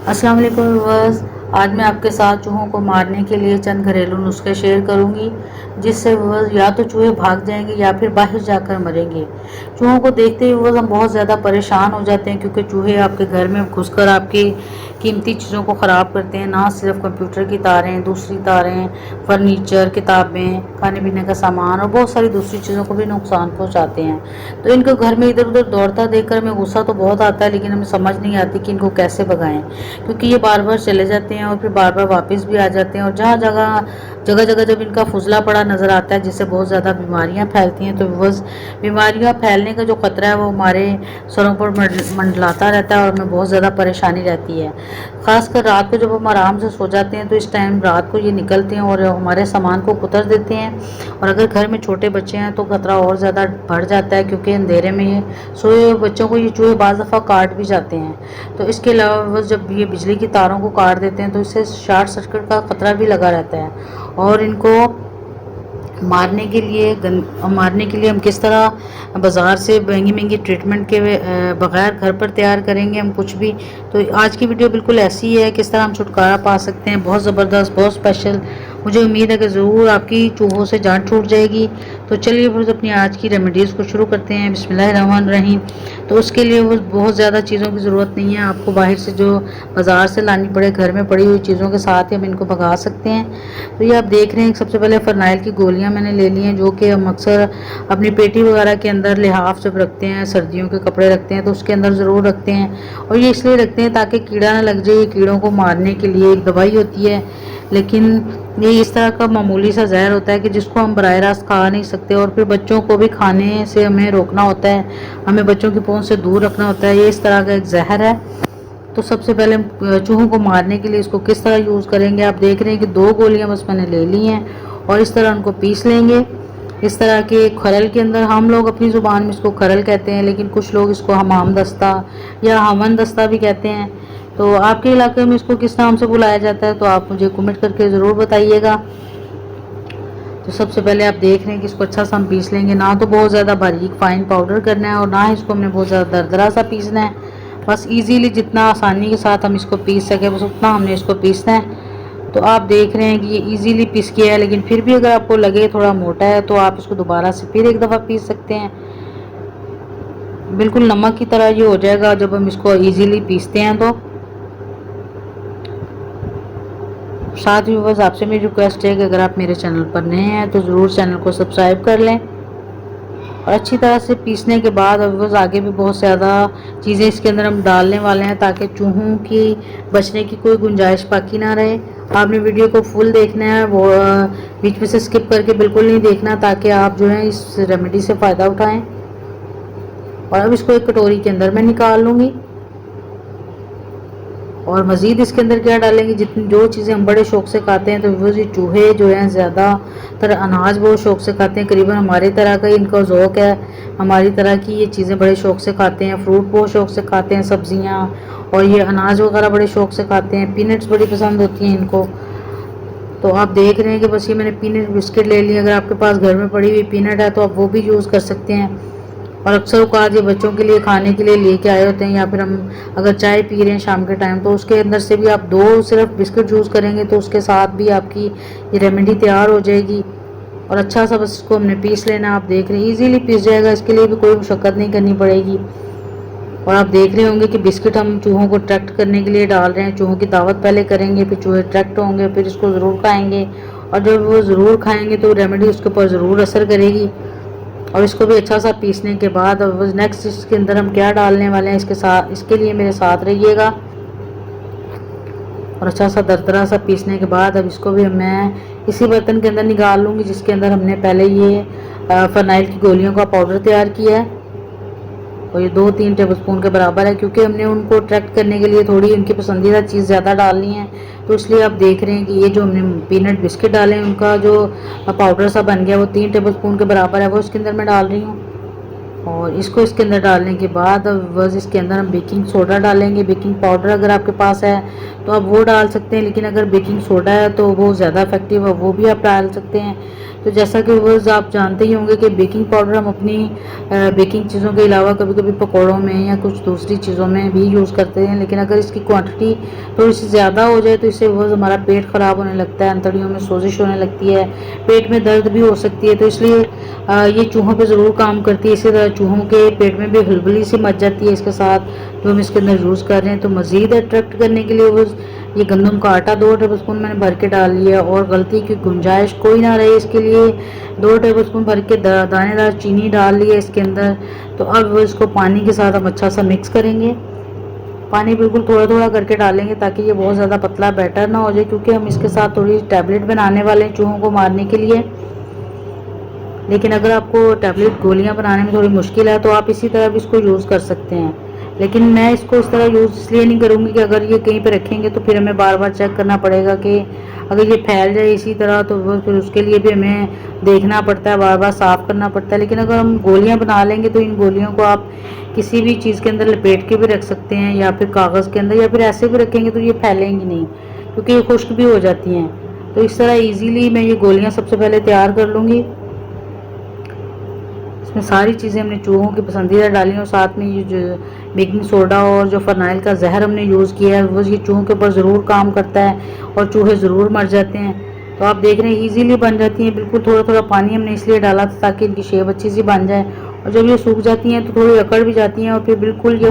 अस्सलाम वालेकुम व्यूअर्स। आज मैं आपके साथ चूहों को मारने के लिए चंद घरेलू नुस्खे शेयर करूंगी, जिससे व्यूअर्स या तो चूहे भाग जाएंगे या फिर बाहर जाकर मरेंगे। चूहों को देखते ही व्यूअर्स हम बहुत ज़्यादा परेशान हो जाते हैं, क्योंकि चूहे आपके घर में घुसकर आपकी कीमती चीज़ों को ख़राब करते हैं। ना सिर्फ कंप्यूटर की तारें, दूसरी तारें, फर्नीचर, किताबें, खाने पीने का सामान और बहुत सारी दूसरी चीज़ों को भी नुकसान पहुँचाते हैं। तो इनको घर में इधर उधर दौड़ता देखकर हमें गुस्सा तो बहुत आता है, लेकिन हमें समझ नहीं आती कि इनको कैसे भगाएं, क्योंकि ये बार बार चले जाते हैं और फिर बार बार वापस भी आ जाते हैं। और जगह जगह जब इनका फुजला पड़ा नज़र आता है, जिससे बहुत ज़्यादा बीमारियां फैलती हैं, तो बस बीमारियां फैलने का जो खतरा है वो हमारे सरों पर मंडलाता रहता है और हमें बहुत ज़्यादा परेशानी रहती है। ख़ासकर रात को जब हम आराम से सो जाते हैं, तो इस टाइम रात को ये निकलते हैं और हमारे सामान को कुतर देते हैं। और अगर घर में छोटे बच्चे हैं तो खतरा और ज़्यादा बढ़ जाता है, क्योंकि अंधेरे में ये सोए हुए बच्चों को ये चूहे बाज़ दफ़ा काट भी जाते हैं। तो इसके अलावा जब ये बिजली की तारों को काट देते हैं, तो इससे शॉर्ट सर्किट का खतरा भी लगा रहता है। और इनको मारने के लिए हम किस तरह बाज़ार से महंगी महंगी ट्रीटमेंट के बगैर घर पर तैयार करेंगे हम कुछ भी। तो आज की वीडियो बिल्कुल ऐसी ही है, किस तरह हम छुटकारा पा सकते हैं। बहुत ज़बरदस्त, बहुत स्पेशल। मुझे उम्मीद है कि ज़रूर आपकी चूहों से जान छूट जाएगी। तो चलिए फिर अपनी आज की रेमेडीज़ को शुरू करते हैं। बिस्मिल्लाहिर्रहमानिर्रहीम। तो उसके लिए वो बहुत ज़्यादा चीज़ों की ज़रूरत नहीं है आपको बाहर से जो बाज़ार से लानी पड़े। घर में पड़ी हुई चीज़ों के साथ ही हम इनको भगा सकते हैं। तो ये आप देख रहे हैं, सबसे पहले फरनाइल की गोलियां मैंने ले ली हैं, जो कि हम अक्सर अपनी पेटी वगैरह के अंदर लिहाफ जब रखते हैं, सर्दियों के कपड़े रखते हैं, तो उसके अंदर ज़रूर रखते हैं। और ये इसलिए रखते हैं ताकि कीड़ा ना लग जाए। ये कीड़ों को मारने के लिए एक दवाई होती है, लेकिन ये इस तरह का मामूली सा जहर होता है कि जिसको हम बराह रास्त खा नहीं सकते। और फिर बच्चों को भी खाने से हमें रोकना होता है, हमें बच्चों की पहुंच से दूर रखना होता है। ये इस तरह का एक जहर है। तो सबसे पहले हम चूहों को मारने के लिए इसको किस तरह यूज़ करेंगे, आप देख रहे हैं कि 2 गोलियां बस मैंने ले ली हैं और इस तरह उनको पीस लेंगे। इस तरह के खरल के अंदर, हम लोग अपनी ज़ुबान में इसको खरल कहते हैं, लेकिन कुछ लोग इसको हमाम दस्ता या हमन दस्ता भी कहते हैं। तो आपके इलाके में इसको किस नाम से बुलाया जाता है, तो आप मुझे कमेंट करके ज़रूर बताइएगा। तो सबसे पहले आप देख रहे हैं कि इसको अच्छा सा हम पीस लेंगे। ना तो बहुत ज़्यादा बारीक फाइन पाउडर करना है और ना इसको हमने बहुत ज़्यादा दरदरा सा पीसना है। बस इजीली जितना आसानी के साथ हम इसको पीस सके, बस उतना हमने इसको पीसना है। तो आप देख रहे हैं कि ये इजीली पीस किया है, लेकिन फिर भी अगर आपको लगे थोड़ा मोटा है तो आप इसको दोबारा से फिर एक दफ़ा पीस सकते हैं। बिल्कुल नमक की तरह ये हो जाएगा जब हम इसको इजीली पीसते हैं। तो साथ ही बस आपसे मेरी रिक्वेस्ट है कि अगर आप मेरे चैनल पर नए हैं तो ज़रूर चैनल को सब्सक्राइब कर लें। और अच्छी तरह से पीसने के बाद अब बस आगे भी बहुत ज़्यादा चीज़ें इसके अंदर हम डालने वाले हैं, ताकि चूहों की बचने की कोई गुंजाइश बाकी ना रहे। आपने वीडियो को फुल देखना है, वो बीच में से स्किप करके बिल्कुल नहीं देखना, ताकि आप जो है इस रेमेडी से फ़ायदा उठाएं। और अब इसको एक कटोरी के अंदर मैं निकाल लूँगी। और मज़ीद इसके अंदर क्या डालेंगे, जितनी जो चीज़ें हम बड़े शौक़ से खाते हैं, तो वो ये चूहे जो हैं ज़्यादातर अनाज बहुत शौक़ से खाते हैं। करीबन हमारी तरह का इनका ज़ौक़ है, हमारी तरह की ये चीज़ें बड़े शौक़ से खाते हैं। फ्रूट बहुत शौक़ से खाते हैं, सब्ज़ियाँ, और ये अनाज वगैरह बड़े शौक़ से खाते हैं। पीनट्स बड़ी पसंद होती हैं इनको। तो आप देख रहे हैं कि बस ये मैंने पीनट बिस्किट ले लिए। अगर आपके पास घर में पड़ी हुई पीनट है तो आप वो भी यूज़ कर सकते हैं। और अक्सर औक़ात ये बच्चों के लिए खाने के लिए लेके आए होते हैं, या फिर हम अगर चाय पी रहे हैं शाम के टाइम, तो उसके अंदर से भी आप 2 सिर्फ बिस्किट यूज़ करेंगे तो उसके साथ भी आपकी ये रेमेडी तैयार हो जाएगी। और अच्छा सा बस इसको हमने पीस लेना। आप देख रहे हैं ईजीली पीस जाएगा, इसके लिए भी कोई मुशक्क़त नहीं करनी पड़ेगी। और आप देख रहे होंगे कि बिस्किट हम चूहों को अट्रैक्ट करने के लिए डाल रहे हैं। चूहों की दावत पहले करेंगे, फिर चूहे अट्रैक्ट होंगे, फिर इसको ज़रूर खाएंगे। और जब वो ज़रूर खाएंगे तो रेमेडी उसके ऊपर ज़रूर असर करेगी। और इसको भी अच्छा सा पीसने के बाद अब नेक्स्ट इसके अंदर हम क्या डालने वाले हैं, इसके लिए मेरे साथ रहिएगा। और अच्छा सा दरदरा सा पीसने के बाद अब इसको भी मैं इसी बर्तन के अंदर निकाल लूँगी, जिसके अंदर हमने पहले ये फरनाइल की गोलियों का पाउडर तैयार किया है। और ये 2-3 टेबलस्पून के बराबर है, क्योंकि हमने उनको अट्रैक्ट करने के लिए थोड़ी उनकी पसंदीदा चीज़ ज़्यादा डालनी है। तो इसलिए आप देख रहे हैं कि ये जो हमने पीनट बिस्किट डाले हैं, उनका जो पाउडर सा बन गया वो 3 टेबलस्पून के बराबर है, वो इसके अंदर मैं डाल रही हूँ। और और इसको इसके अंदर डालने के बाद अब बस इसके अंदर हम बेकिंग सोडा डालेंगे। बेकिंग पाउडर अगर आपके पास है तो आप वो डाल सकते हैं, लेकिन अगर बेकिंग सोडा है तो वो ज़्यादा इफेक्टिव है, वो भी आप डाल सकते हैं। तो जैसा कि बस आप जानते ही होंगे कि बेकिंग पाउडर हम अपनी बेकिंग चीज़ों के अलावा कभी कभी पकौड़ों में या कुछ दूसरी चीज़ों में भी यूज़ करते हैं, लेकिन अगर इसकी क्वांटिटी थोड़ी सी ज़्यादा हो जाए तो इससे बस हमारा पेट ख़राब होने लगता है, अंतड़ियों में सोजिश होने लगती है, पेट में दर्द भी हो सकती है। तो इसलिए ये चूहों पे ज़रूर काम करती है। इसी तरह चूहों के पेट में भी हलबली सी मच जाती है इसके साथ, जो हम इसके अंदर यूज़ कर रहे हैं। तो मज़ीद अट्रैक्ट करने के लिए बस ये गंदम का आटा 2 टेबलस्पून मैंने भर के डाल लिया, और गलती की गुंजाइश कोई ना रहे इसके लिए 2 टेबलस्पून भर के दानेदार चीनी डाल लिया इसके अंदर। तो अब इसको पानी के साथ हम अच्छा सा मिक्स करेंगे। पानी बिल्कुल थोड़ा थोड़ा करके डालेंगे ताकि ये बहुत ज़्यादा पतला बैटर ना हो जाए, क्योंकि हम इसके साथ थोड़ी टैबलेट बनाने वाले हैं चूहों को मारने के लिए। लेकिन अगर आपको टैबलेट गोलियां बनाने में थोड़ी मुश्किल है तो आप इसी तरह भी इसको यूज़ कर सकते हैं, लेकिन मैं इसको इस तरह यूज़ इसलिए नहीं करूँगी कि अगर ये कहीं पर रखेंगे तो फिर हमें बार बार चेक करना पड़ेगा कि अगर ये फैल जाए इसी तरह, तो वो फिर उसके लिए भी हमें देखना पड़ता है, बार बार साफ़ करना पड़ता है। लेकिन अगर हम गोलियां बना लेंगे तो इन गोलियों को आप किसी भी चीज़ के अंदर लपेट के भी रख सकते हैं, या फिर कागज़ के अंदर, या फिर ऐसे भी रखेंगे तो ये फैलेंगी नहीं, क्योंकि ये खुश्क भी हो जाती हैं। तो इस तरह ईजीली मैं ये गोलियाँ सबसे पहले तैयार कर लूँगी। इसमें सारी चीज़ें हमने चूहों की पसंदीदा डाली और साथ में ये जो बेकिंग सोडा और जो फरनाइल का जहर हमने यूज़ किया है वो ये चूहों के ऊपर ज़रूर काम करता है और चूहे ज़रूर मर जाते हैं। तो आप देख रहे हैं इजीली बन जाती हैं। बिल्कुल थोड़ा थोड़ा पानी हमने इसलिए डाला था ताकि इनकी शेप अच्छी सी बन जाए, और जब ये सूख जाती हैं तो थोड़ी अकड़ भी जाती हैं और फिर बिल्कुल ये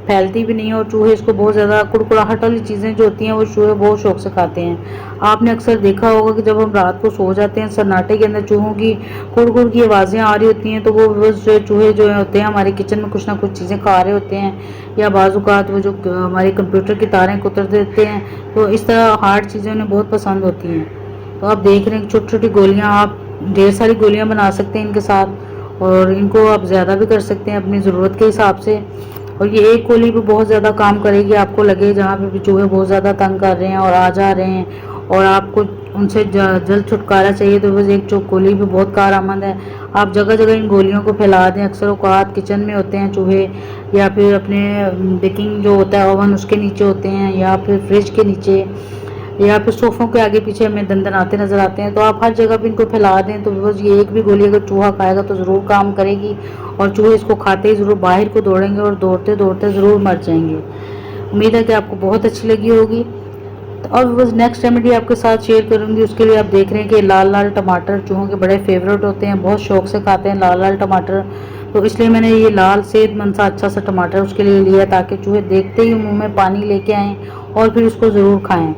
फैलती भी नहीं है, और चूहे इसको बहुत ज़्यादा कुड़कुड़ाहट वाली चीज़ें जो होती हैं वो चूहे बहुत शौक से खाते हैं। आपने अक्सर देखा होगा कि जब हम रात को सो जाते हैं सन्नाटे के अंदर चूहों की कुड़ की आवाज़ें आ रही होती हैं, तो वो बस जो चूहे जो होते हैं हमारे किचन में कुछ ना कुछ चीज़ें खा रहे होते हैं, या बाज़-औक़ात वो जो हमारे कंप्यूटर की तारें कुतर देते हैं। तो इस तरह हार्ड चीज़ें उन्हें बहुत पसंद होती हैं। तो आप देख रहे हैं छोटी छोटी गोलियाँ, आप ढेर सारी गोलियाँ बना सकते हैं इनके साथ, और इनको आप ज़्यादा भी कर सकते हैं अपनी ज़रूरत के हिसाब से। और ये एक गोली भी बहुत ज़्यादा काम करेगी, आपको लगे जहाँ पे भी चूहे बहुत ज़्यादा तंग कर रहे हैं और आ जा रहे हैं और आपको उनसे जल्द छुटकारा चाहिए, तो बस एक गोली भी बहुत कारआमद है। आप जगह जगह इन गोलियों को फैला दें। अक्सर औक़ात किचन में होते हैं चूहे, या फिर अपने बेकिंग जो होता है ओवन उसके नीचे होते हैं, या फिर फ्रिज के नीचे, या फिर सोफ़ों के आगे पीछे हमें दंदनाते नज़र आते हैं। तो आप हर जगह भी इनको फैला दें, तो बस ये एक भी गोली अगर चूहा खाएगा तो ज़रूर काम करेगी, और चूहे इसको खाते ही ज़रूर बाहर को दौड़ेंगे और दौड़ते दौड़ते ज़रूर मर जाएंगे। उम्मीद है कि आपको बहुत अच्छी लगी होगी। तो अब बस नेक्स्ट रेमेडी आपके साथ शेयर करूंगी। उसके लिए आप देख रहे हैं कि लाल लाल टमाटर चूहों के बड़े फेवरेट होते हैं, बहुत शौक से खाते हैं लाल लाल टमाटर। तो इसलिए मैंने ये लाल सेहतमंद सा अच्छा सा टमाटर उसके लिए लिया, ताकि चूहे देखते ही मुंह में पानी लेके आएँ और फिर उसको ज़रूर खाएँ।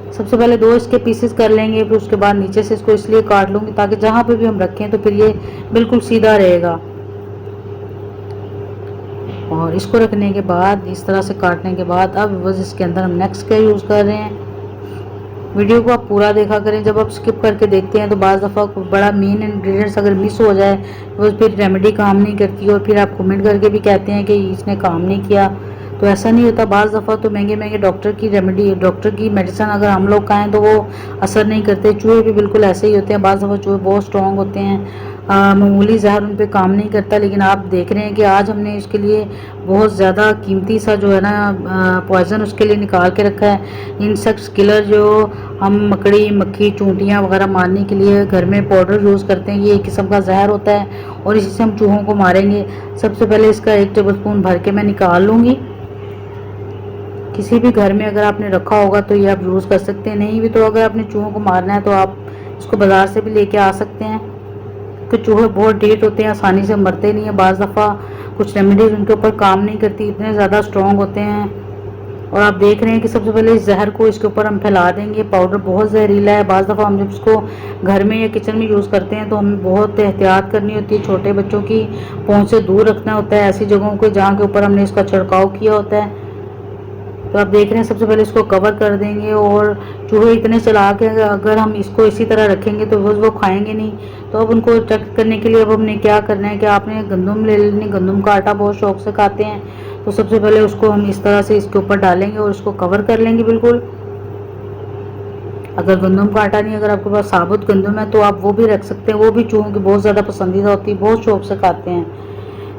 सबसे पहले 2 इसके पीसेस कर लेंगे, फिर उसके बाद नीचे से इसको इसलिए काट लूँगी ताकि जहाँ पे भी हम रखें तो फिर ये बिल्कुल सीधा रहेगा। और इसको रखने के बाद इस तरह से काटने के बाद अब बस इसके अंदर हम नेक्स्ट क्या यूज़ कर रहे हैं। वीडियो को आप पूरा देखा करें। जब आप स्किप करके देखते हैं तो बाज़ दफ़ा बड़ा मेन इंग्रेडिएंट्स अगर मिस हो जाए तो फिर रेमेडी काम नहीं करती, और फिर आप कमेंट करके भी कहते हैं कि इसने काम नहीं किया। तो ऐसा नहीं होता। बाज़ दफ़ा तो महंगे महंगे डॉक्टर की मेडिसिन अगर हम लोग खाएं तो वो असर नहीं करते। चूहे भी बिल्कुल ऐसे ही होते हैं। बाज़ दफ़ा चूहे बहुत स्ट्रॉन्ग होते हैं, मामूली जहर उन पे काम नहीं करता। लेकिन आप देख रहे हैं कि आज हमने इसके लिए बहुत ज़्यादा कीमती सा जो है ना पॉइज़न उसके लिए निकाल के रखा है। इंसेक्ट्स किलर जो हम मकड़ी मक्खी चूंटियाँ वगैरह मारने के लिए घर में पाउडर यूज़ करते हैं, ये एक किस्म का जहर होता है और इसी से हम चूहों को मारेंगे। सबसे पहले इसका 1 टेबलस्पून भर के मैं निकाल लूँगी। किसी भी घर में अगर आपने रखा होगा तो ये आप यूज़ कर सकते हैं, नहीं भी तो अगर आपने चूहों को मारना है तो आप इसको बाज़ार से भी लेके आ सकते हैं। कि चूहे बहुत ढीठ होते हैं, आसानी से मरते नहीं हैं। बाज़ दफ़ा कुछ रेमेडीज़ उनके ऊपर काम नहीं करती, इतने ज़्यादा स्ट्रॉन्ग होते हैं। और आप देख रहे हैं कि सबसे पहले इस जहर को इसके ऊपर हम फैला देंगे। पाउडर बहुत जहरीला है। बाज़ दफ़ा हम जब इसको घर में या किचन में यूज़ करते हैं तो हमें बहुत एहतियात करनी होती है। छोटे बच्चों की पहुँच से दूर रखना होता है ऐसी जगहों को जहाँ के ऊपर हमने इसका छिड़काव किया होता है। तो आप देख रहे हैं सबसे पहले इसको कवर कर देंगे। और चूहे इतने चालाक हैं, अगर हम इसको इसी तरह रखेंगे तो वो खाएंगे नहीं। तो अब उनको चेक करने के लिए अब हमने क्या करना है कि आपने गंदम ले लेनी। गंदम का आटा बहुत शौक से खाते हैं, तो सबसे पहले उसको हम इस तरह से इसके ऊपर डालेंगे और इसको कवर कर लेंगे बिल्कुल। अगर गंदम का आटा नहीं, अगर आपके पास साबुत गंदम है तो आप वो भी रख सकते हैं। वो भी चूहों की बहुत ज़्यादा पसंदीदा होती है, बहुत शौक से खाते हैं।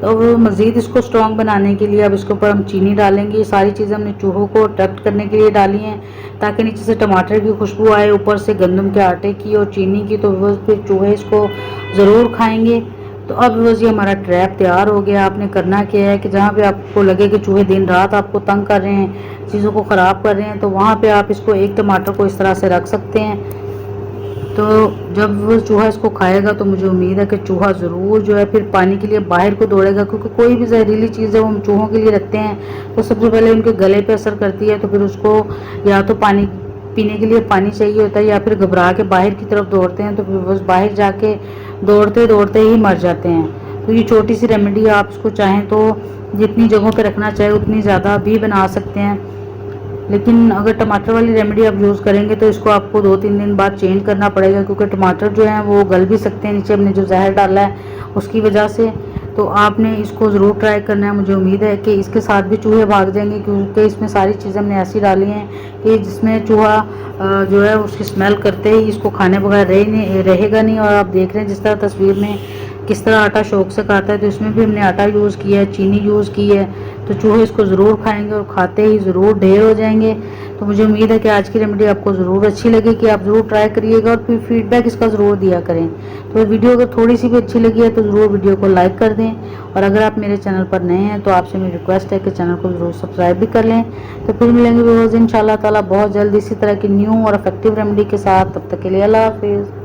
तो अब मज़ीद इसको स्ट्रॉन्ग बनाने के लिए अब इसके ऊपर हम चीनी डालेंगे। ये सारी चीज़ें हमने चूहों को अट्रैक्ट करने के लिए डाली हैं ताकि नीचे से टमाटर की खुशबू आए, ऊपर से गंदम के आटे की और चीनी की, तो बस फिर चूहे इसको ज़रूर खाएंगे। तो अब बस ये हमारा ट्रैप तैयार हो गया। आपने करना क्या है कि जहाँ पे आपको लगे कि चूहे दिन रात आपको तंग कर रहे हैं, चीज़ों को ख़राब कर रहे हैं, तो वहाँ पे आप इसको एक टमाटर को इस तरह से रख सकते हैं। तो जब वो चूहा इसको खाएगा तो मुझे उम्मीद है कि चूहा ज़रूर जो है फिर पानी के लिए बाहर को दौड़ेगा, क्योंकि कोई भी जहरीली चीज़ है वो हम चूहों के लिए रखते हैं तो सबसे पहले उनके गले पे असर करती है, तो फिर उसको या तो पानी पीने के लिए पानी चाहिए होता है या फिर घबरा के बाहर की तरफ दौड़ते हैं, तो फिर बस बाहर जाके दौड़ते दौड़ते ही मर जाते हैं। तो ये छोटी सी रेमेडी आप इसको चाहें तो जितनी जगहों पर रखना चाहे उतनी ज़्यादा भी बना सकते हैं, लेकिन अगर टमाटर वाली रेमेडी आप यूज़ करेंगे तो इसको आपको 2-3 दिन बाद चेंज करना पड़ेगा, क्योंकि टमाटर जो हैं वो गल भी सकते हैं नीचे हमने जो जहर डाला है उसकी वजह से। तो आपने इसको ज़रूर ट्राई करना है। मुझे उम्मीद है कि इसके साथ भी चूहे भाग जाएंगे, क्योंकि इसमें सारी चीज़ें हमने ऐसी डाली हैं कि जिसमें चूहा जो है उसकी स्मेल करते ही इसको खाने बगैर रहेगा नहीं। और आप देख रहे हैं जिस तरह तस्वीर में किस तरह आटा शौक से खाता है, तो इसमें भी हमने आटा यूज़ किया है, चीनी यूज़ की है, तो चूहे इसको ज़रूर खाएंगे और खाते ही ज़रूर ढेर हो जाएंगे। तो मुझे उम्मीद है कि आज की रेमेडी आपको ज़रूर अच्छी लगी, कि आप ज़रूर ट्राई करिएगा और फिर फीडबैक इसका ज़रूर दिया करें। तो वीडियो अगर थोड़ी सी भी अच्छी लगी है तो ज़रूर वीडियो को लाइक कर दें, और अगर आप मेरे चैनल पर नए हैं तो आपसे मेरी रिक्वेस्ट है कि चैनल को ज़रूर सब्सक्राइब भी कर लें। तो फिर मिलेंगे व्यूअर्स इंशाल्लाह ताला बहुत जल्द इसी तरह की न्यू और इफेक्टिव रेमेडी के साथ। तब तक के लिए अल्लाह हाफिज़।